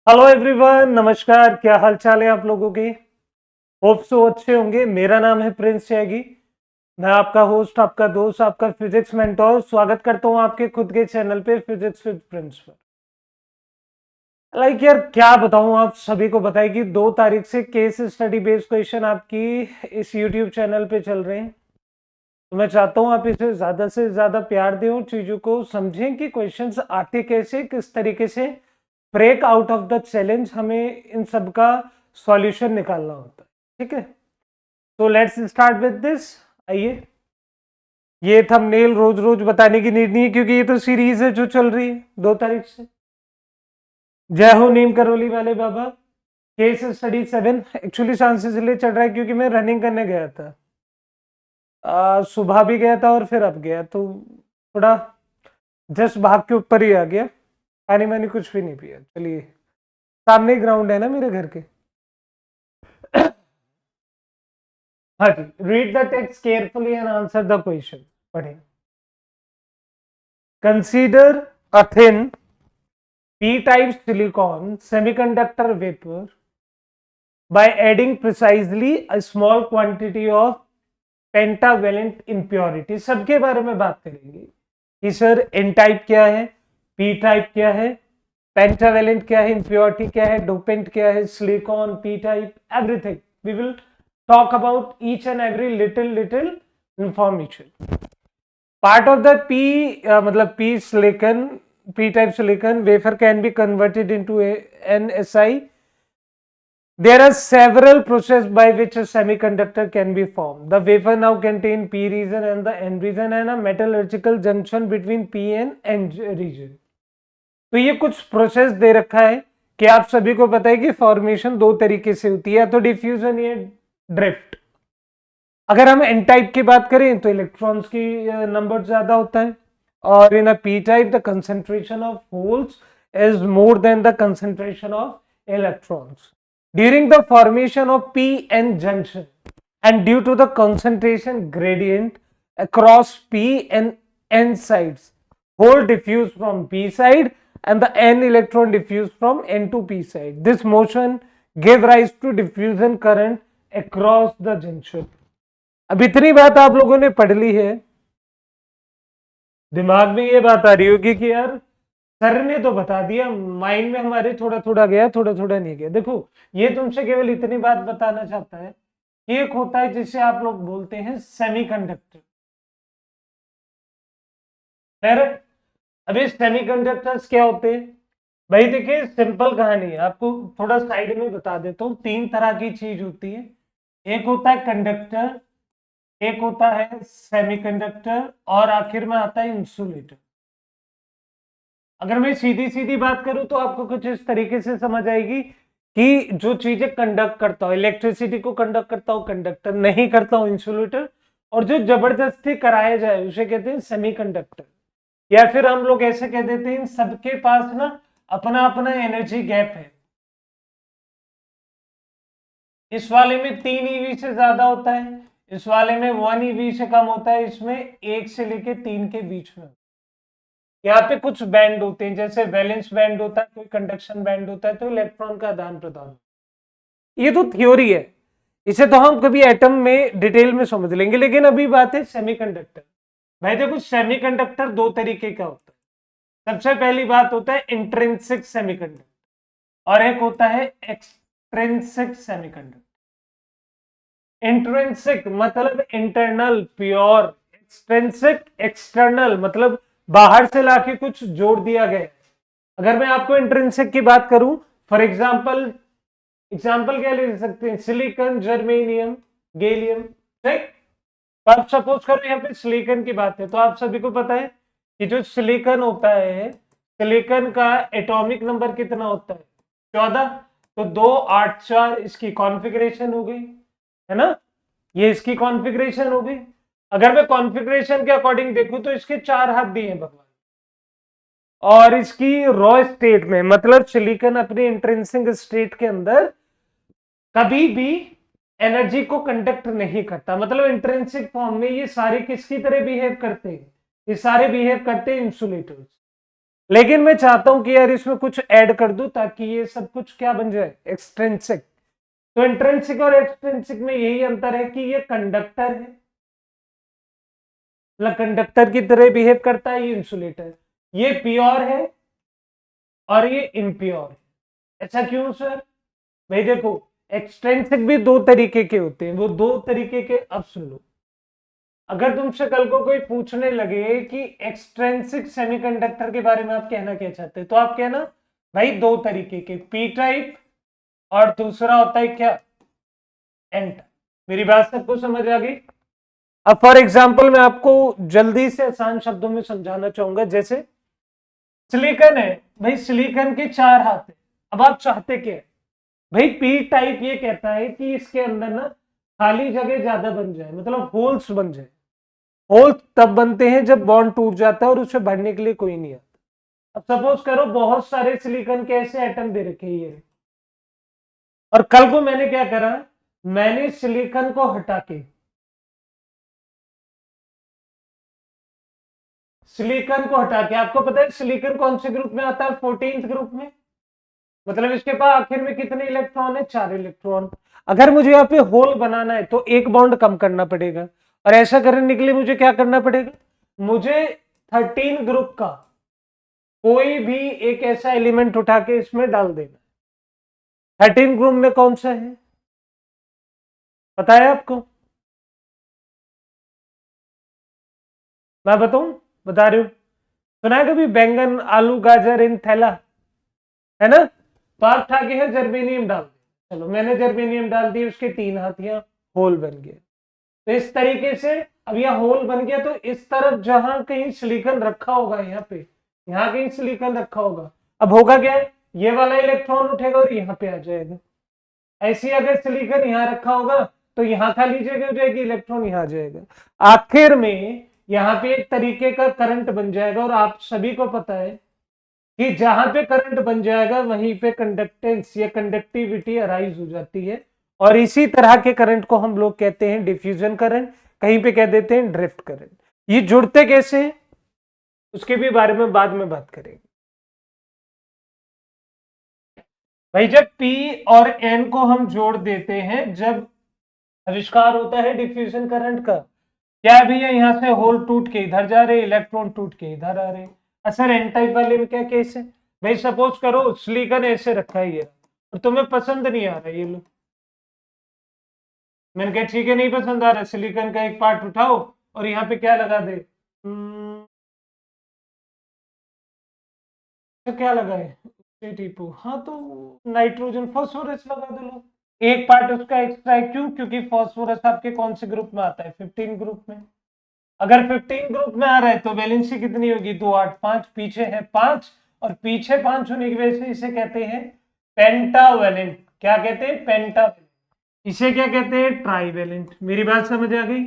Hello everyone, नमस्कार। क्या हाल चाल है आप लोगों के? होप सो अच्छे होंगे। मेरा नाम है प्रिंस त्यागी। मैं आपका होस्ट, आपका दोस्त, आपका फिजिक्स मेंटोर स्वागत करता हूं आपके खुद के चैनल पे फिजिक्स विद प्रिंस पर। यार क्या बताऊं, आप सभी को बताएं कि 2 तारीख से केस स्टडी बेस्ड क्वेश्चन आपकी इस यूट्यूब चैनल पे चल रहे हैं। तो मैं चाहता हूं आप इसे ज्यादा से ज्यादा प्यार दें और चीजों को समझें कि क्वेश्चंस आते कैसे, किस तरीके से break out of the challenge हमें इन सब का सॉल्यूशन निकालना होता है। ठीक है, तो लेट्स स्टार्ट विद दिस। आइए, ये थंबनेल रोज रोज बताने की नीड नहीं है क्योंकि ये तो सीरीज है जो चल रही है 2 तारीख से। जय हो नीम करौली वाले बाबा। केस स्टडी 7 एक्चुअली चांस इसलिए चल रहा है क्योंकि मैं रनिंग करने गया था। सुबह भी गया था और फिर अब गया, तो थोड़ा जस्ट भाग के ऊपर ही आ गया। पानी मैंने कुछ भी नहीं पिया। चलिए, सामने ग्राउंड है ना मेरे घर के। हाँ जी, read the text carefully and answer the question. पढ़ें। Consider a thin p type silicon semiconductor vapor by adding precisely a small quantity of pentavalent impurity। सबके बारे में बात करेंगे कि सर n टाइप क्या है, p टाइप क्या है, पेंटावेलेंट क्या है, इम्प्योरिटी क्या है, डोपेंट क्या है, silicon, p type, everything we will talk about each and every little information. Part of the मतलब p silicon, p type silicon wafer can be converted into an Si. There are several processes by which a semiconductor can be formed. The wafer now contain p region and the n region and a metallurgical junction between p and n region. तो ये कुछ process दे रखा है कि आप सभी को पता है कि फॉर्मेशन 2 तरीके से होती है, तो डिफ्यूजन या ड्रिफ्ट। अगर हम एन टाइप की बात करें तो इलेक्ट्रॉन्स की नंबर ज्यादा होता है, और in p type the concentration of holes is more than the concentration of electrons during the formation of p n junction and due to the concentration gradient across p and n sides, hole diffuse from p side and the n electron diffuse from n to p side. This motion gave rise to diffusion current across the junction. अब इतनी बात आप लोगों ने पढ़ ली है, दिमाग में ये बात आ रही होगी कि यार सर ने तो बता दिया, माइंड में हमारे थोड़ा थोड़ा गया, थोड़ा थोड़ा नहीं गया। देखो, ये तुमसे केवल इतनी बात बताना चाहता है कि एक होता है जिसे आप लोग बोलते हैं सेमीकंडक्टर। फिर अभी सेमीकंडक्टर्स क्या होते हैं भाई? देखिए, सिंपल कहानी है, आपको थोड़ा साइड में बता देता हूँ। 3 तरह की चीज होती है। एक होता है कंडक्टर, एक होता है सेमीकंडक्टर, और आखिर में आता है इंसुलेटर। अगर मैं सीधी सीधी बात करूं तो आपको कुछ इस तरीके से समझ आएगी कि जो चीजें कंडक्ट करता हो, इलेक्ट्रिसिटी को कंडक्ट करता हो कंडक्टर, नहीं करता हो इंसुलेटर, और जो जबरदस्ती कराया जाए उसे कहते हैं सेमीकंडक्टर। या फिर हम लोग ऐसे कह देते हैं सबके पास ना अपना अपना एनर्जी गैप है। इस वाले में 3 EV से ज्यादा होता है, इस वाले में 1 EV से कम होता है, इसमें 1 से लेके 3 के बीच में। यहाँ पे कुछ बैंड होते हैं, जैसे वैलेंस बैंड होता है, कोई कंडक्शन बैंड होता है, तो इलेक्ट्रॉन का आदान प्रदान। ये तो थ्योरी है, इसे तो हम कभी एटम में डिटेल में समझ लेंगे, लेकिन अभी बात है सेमीकंडक्टर। भाई देखो, सेमीकंडक्टर 2 तरीके का होता है। सबसे पहली बात होता है इंट्रिंसिक सेमीकंडक्टर और एक होता है एक्सट्रिंसिक सेमीकंडक्टर। इंट्रिंसिक मतलब इंटरनल प्योर, एक्सट्रिंसिक एक्सटर्नल मतलब बाहर से लाके कुछ जोड़ दिया गया है। अगर मैं आपको इंट्रिंसिक की बात करूं, फॉर एग्जांपल क्या ले सकते हैं? Silicon, germanium, gallium. ठीक, तो आप सपोज करो यहाँ पे सिलिकॉन की बात है, तो आप सभी को पता है कि जो सिलिकॉन होता है, सिलिकॉन का एटॉमिक नंबर कितना होता है? 14। तो 2 8 4 इसकी कॉन्फ़िगरेशन हो गई, है ना? ये इसकी कॉन्फ़िगरेशन हो गई। अगर मैं कॉन्फ़िगरेशन के अकॉर्डिंग देखूं तो इसके 4 हाथ दिए हैं भगवान, और इसकी रॉ स्टेट में मतलब सिलिकॉन अपने इंट्रिंसिक स्टेट के अंदर कभी भी एनर्जी को कंडक्ट नहीं करता। मतलब इंट्रिंसिक फॉर्म में ये सारे किसकी तरह बिहेव करते हैं? ये सारे बिहेव करते हैं इंसुलेटर्स। लेकिन मैं चाहता हूं कि यार इसमें कुछ ऐड कर दूं ताकि ये सब कुछ क्या बन जाए, एक्सट्रिंसिक। तो इंट्रिंसिक और एक्सट्रिंसिक में यही अंतर है कि ये कंडक्टर है, मतलब कंडक्टर की तरह बिहेव करता है, ये इंसुलेटर। ये प्योर है और ये इम्प्योर है। ऐसा क्यों सर? भाई देखो, एक्सट्रिंसिक भी दो तरीके के होते हैं, वो दो तरीके के, अब सुन लो। अगर तुमसे कल को कोई पूछने लगे कि एक्सट्रिंसिक सेमीकंडक्टर के बारे में आप कहना क्या चाहते हैं, तो आप कहना भाई दो तरीके के, पी टाइप और दूसरा होता है क्या, एन टाइप। मेरी बात सबको समझ आ गई? अब फॉर एग्जाम्पल मैं आपको जल्दी से आसान शब्दों में समझाना चाहूंगा। जैसे सिलिकॉन है, भाई सिलिकॉन के चार हाथ है। अब आप चाहते क्या है? भाई पी टाइप ये कहता है कि इसके अंदर ना खाली जगह ज्यादा बन जाए, मतलब होल्स बन जाए। होल्स तब बनते हैं जब बॉन्ड टूट जाता है और उसे भरने के लिए कोई नहीं आता। अब सपोज करो बहुत सारे सिलिकॉन के ऐसे एटम दे रखे हैं ये, और कल को मैंने क्या करा, मैंने सिलिकॉन को हटा के, सिलिकॉन को हटा के, आपको पता है सिलिकॉन कौन से ग्रुप में आता है? 14th ग्रुप में। मतलब इसके पास आखिर में कितने इलेक्ट्रॉन है? 4 इलेक्ट्रॉन। अगर मुझे यहाँ पे होल बनाना है तो एक बॉन्ड कम करना पड़ेगा, और ऐसा करने के लिए मुझे क्या करना पड़ेगा? मुझे 13 ग्रुप का कोई भी एक ऐसा एलिमेंट उठा के इसमें डाल देना। 13 ग्रुप में कौन सा है पता है आपको? मैं बताऊं? बता रही हूं। सुना है कभी बैंगन आलू गाजर इन थैला, है ना? तो आप उठा के है जर्मेनियम डाल दे। चलो मैंने जर्मेनियम डाल दी, उसके 3 हाथियां, होल बन गए। तो इस तरीके से अब यह होल बन गया, तो इस तरफ जहां कहीं सिलिकॉन रखा होगा, यहाँ पे, यहाँ कहीं सिलिकॉन रखा होगा, अब होगा क्या, ये वाला इलेक्ट्रॉन उठेगा और यहाँ पे आ जाएगा। ऐसी अगर सिलिकॉन यहाँ रखा होगा तो यहाँ खाली जगह हो जाएगी, इलेक्ट्रॉन यहाँ आ जाएगा। आखिर में यहाँ पे एक तरीके का करंट बन जाएगा, और आप सभी को पता है कि जहां पे करंट बन जाएगा वहीं पे कंडक्टेंस या कंडक्टिविटी अराइज हो जाती है। और इसी तरह के करंट को हम लोग कहते हैं डिफ्यूजन करंट, कहीं पे कह देते हैं ड्रिफ्ट करंट। ये जुड़ते कैसे हैं उसके भी बारे में बाद में बात करेंगे। भाई जब P और N को हम जोड़ देते हैं, जब आविष्कार होता है डिफ्यूजन करंट का। क्या भैया यहाँ से होल टूट के इधर जा रहे, इलेक्ट्रॉन टूट के इधर आ रहे। सर एन टाइप वाले में क्या केस है? भाई सपोज करो सिलिकॉन ऐसे रखा है ये, और तुम्हें पसंद नहीं आ रहा ये लो। मैंने कहा ठीक है नहीं पसंद आ रहा, सिलिकॉन का एक पार्ट उठाओ और यहाँ पे क्या लगा दे, तो क्या लगा है टीपू, हाँ तो नाइट्रोजन फॉस्फोरस लगा दो लो। एक पार्ट उसका एक्स्ट्रा है, क्यों? क्योंकि फॉस्फोरस आपके कौन से ग्रुप में आता है? 15 ग्रुप में। अगर 15 ग्रुप में आ रहा है तो वैलेंसी कितनी होगी? 2 8 5, पीछे है 5, और पीछे 5 होने की वजह से इसे कहते हैं पेंटावैलेंट। क्या कहते हैं? पेंटावैलेंट। इसे क्या कहते हैं? ट्राईवैलेंट। मेरी बात समझ आ गई?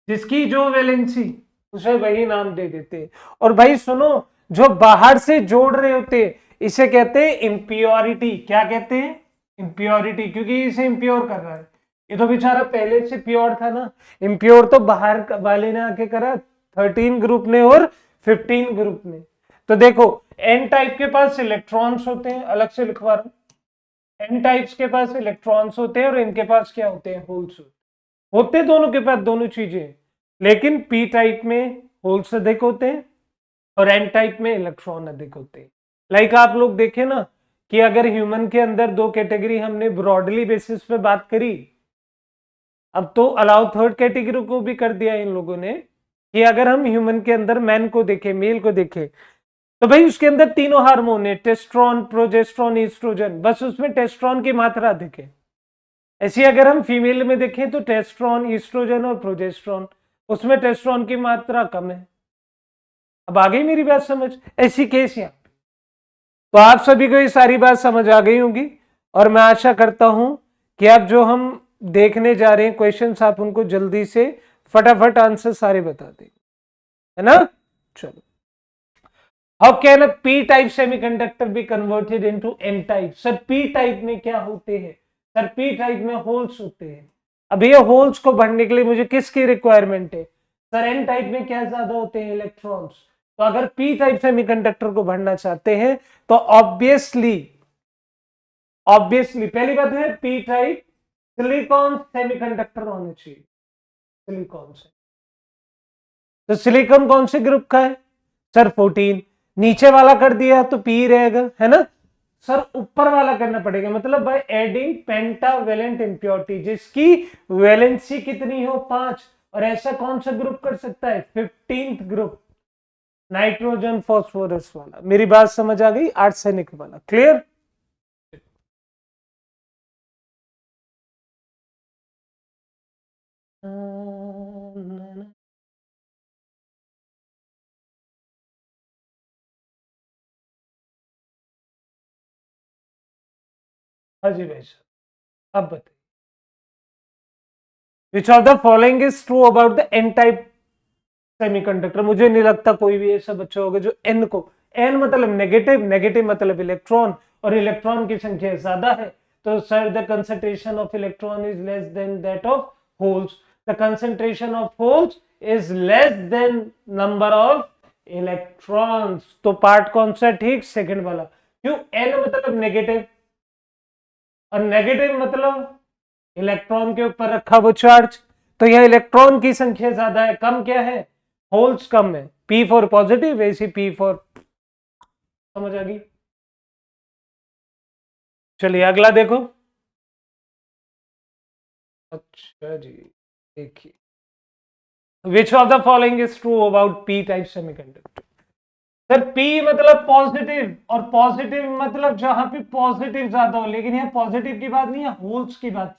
जिसकी जो वैलेंसी, उसे वही नाम दे देते हैं। और भाई सुनो, जो बाहर से जोड़ रहे होते हैं इसे कहते हैं इम्प्योरिटी। क्या कहते हैं? इम्प्योरिटी, क्योंकि इसे इम्प्योर कर रहा है। ये तो बेचारा पहले से प्योर था ना। इम्प्योर तो बाहर वाले ने आके करा, 13 ग्रुप ने और 15 ग्रुप ने। तो देखो एन टाइप के पास इलेक्ट्रॉन्स होते हैं, अलग से लिखवा रहा हूं। एन टाइप्स के पास इलेक्ट्रॉन्स होते हैं और इनके पास क्या होते हैं? होल्स होते हैं। दोनों के पास दोनों चीजें, लेकिन पी टाइप में होल्स अधिक होते हैं और एन टाइप में इलेक्ट्रॉन अधिक होते हैं। लाइक आप लोग देखें ना कि अगर ह्यूमन के अंदर दो कैटेगरी हमने ब्रॉडली बेसिस पे बात करी, अब तो अलाउ थर्ड कैटेगरी को भी कर दिया इन लोगों ने, कि अगर हम ह्यूमन के अंदर मैन को देखें, मेल को देखें, तो भाई उसके अंदर तीनों हार्मोन है, टेस्ट्रॉन, प्रोजेस्ट्रॉन, ईस्ट्रोजन, बस उसमें टेस्ट्रॉन की मात्रा अधिक है। ऐसी अगर हम फीमेल में देखें तो टेस्ट्रॉन, ईस्ट्रोजन और प्रोजेस्ट्रॉन, उसमें टेस्ट्रॉन की मात्रा कम है। अब आ गई मेरी बात समझ? ऐसी केस यहाँ। तो आप सभी को ये सारी बात समझ आ गई होगी, और मैं आशा करता हूं कि अब जो हम देखने जा रहे हैं क्वेश्चंस, आप उनको जल्दी से फटाफट आंसर सारे बता दें, है ना? चलो, how can a P type semiconductor be converted into N type? Sir P type में क्या होते हैं? सर पी टाइप में होल्स होते हैं। अब ये होल्स को भरने के लिए मुझे किसकी रिक्वायरमेंट है? सर एन टाइप में क्या ज्यादा होते हैं? इलेक्ट्रॉन्स। तो अगर पी टाइप सेमीकंडक्टर को भरना चाहते हैं तो ऑब्वियसली पहली बात है पी टाइप सिलिकॉन सेमीकंडक्टर होने चाहिए, सिलिकॉन से। तो सिलिकॉन कौन से ग्रुप का है सर 14, नीचे वाला कर दिया तो पी रहेगा, है ना सर। ऊपर वाला करना पड़ेगा, मतलब बाय एडिंग पेंटावेलेंट इंप्योरिटी जिसकी वैलेंसी कितनी हो 5, और ऐसा कौन सा ग्रुप कर सकता है 15th ग्रुप, नाइट्रोजन फॉस्फोरस वाला। मेरी बात समझ आ गई, आर्सेनिक वाला, क्लियर। हाँ जी भाई साहब, अब बताइए which of the following is true about the N type semiconductor. मुझे नहीं लगता कोई भी ऐसा बच्चा होगा जो एन को, एन मतलब नेगेटिव, नेगेटिव मतलब इलेक्ट्रॉन, और इलेक्ट्रॉन की संख्या ज्यादा है तो sir the concentration of electron is less than that of holes, the concentration of holes is less than number of electrons. तो पार्ट कौन सा ठीक, सेकंड वाला। क्यों, एन मतलब नेगेटिव, और नेगेटिव मतलब इलेक्ट्रॉन के ऊपर रखा वो चार्ज, तो यह इलेक्ट्रॉन की संख्या ज्यादा है, कम क्या है, होल्स कम है। पी फॉर पॉजिटिव, वैसे पी फॉर, समझ आ गई। चलिए अगला देखो। अच्छा जी, देखिए विच of the following is true about P type semiconductor. Sir P मतलब पॉजिटिव, और पॉजिटिव मतलब जहां पे पॉजिटिव ज्यादा हो, लेकिन यहाँ पॉजिटिव की बात नहीं है, होल्स की बात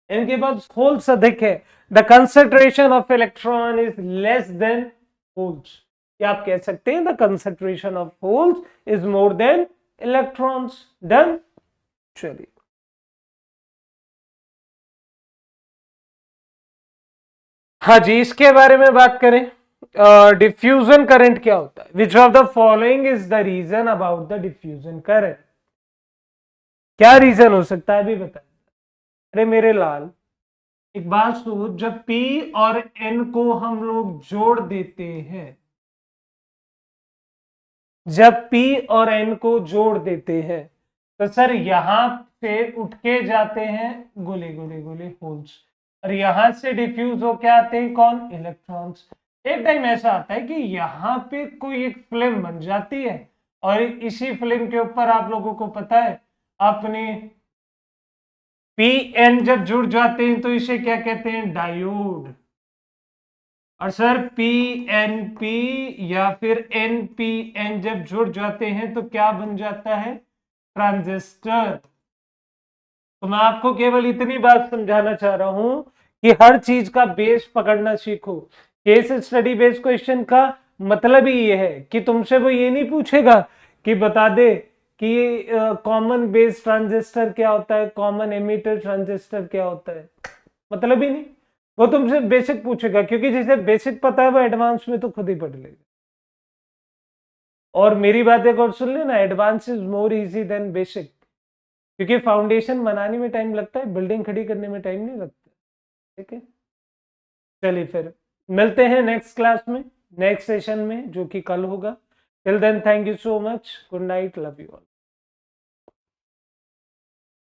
है, इनके पास होल्स अधिक है। The concentration of electron is less than holes, क्या आप कह सकते हैं the concentration of holes is more then electrons. Done. चलिए हाँ जी, इसके बारे में बात करें, डिफ्यूजन करंट क्या होता है। Which of the following is the reason about the diffusion current, क्या रीजन हो सकता है अभी बताए। अरे मेरे लाल, एक बात सोच, जब P और N को हम लोग जोड़ देते हैं, जब P और N को जोड़ देते हैं तो सर यहां से उठ के जाते हैं गोले गोले गोले होल्स, और यहां से डिफ्यूज होके आते हैं कौन, इलेक्ट्रॉन्स। एक टाइम ऐसा आता है कि यहाँ पे कोई एक फिल्म बन जाती है, और इसी फिल्म के ऊपर आप लोगों को पता है अपने पी एन जब जुड़ जाते हैं तो इसे क्या कहते हैं, डायोड। और सर पी एन पी या फिर एन पी एन जब जुड़ जाते हैं तो क्या बन जाता है, ट्रांजिस्टर। तो मैं आपको केवल इतनी बात समझाना चाह रहा हूं कि हर चीज का बेस पकड़ना सीखो। केस स्टडी बेस्ड क्वेश्चन का मतलब ही ये है कि तुमसे वो ये नहीं पूछेगा कि बता दे कि कॉमन बेस ट्रांजिस्टर क्या होता है, कॉमन एमिटर ट्रांजिस्टर क्या होता है, मतलब ही नहीं। वो तुमसे बेसिक पूछेगा, क्योंकि जिसे बेसिक पता है वो एडवांस में तो खुद ही पढ़ लेगा। और मेरी बात एक और सुन लेना, advance is more easy than basic, क्योंकि फाउंडेशन बनाने में टाइम लगता है, बिल्डिंग खड़ी करने में टाइम नहीं लगता। ठीक है, चलिए फिर मिलते हैं नेक्स्ट क्लास में, नेक्स्ट सेशन में जो कि कल होगा। Till then thank you so much, good night, love you all.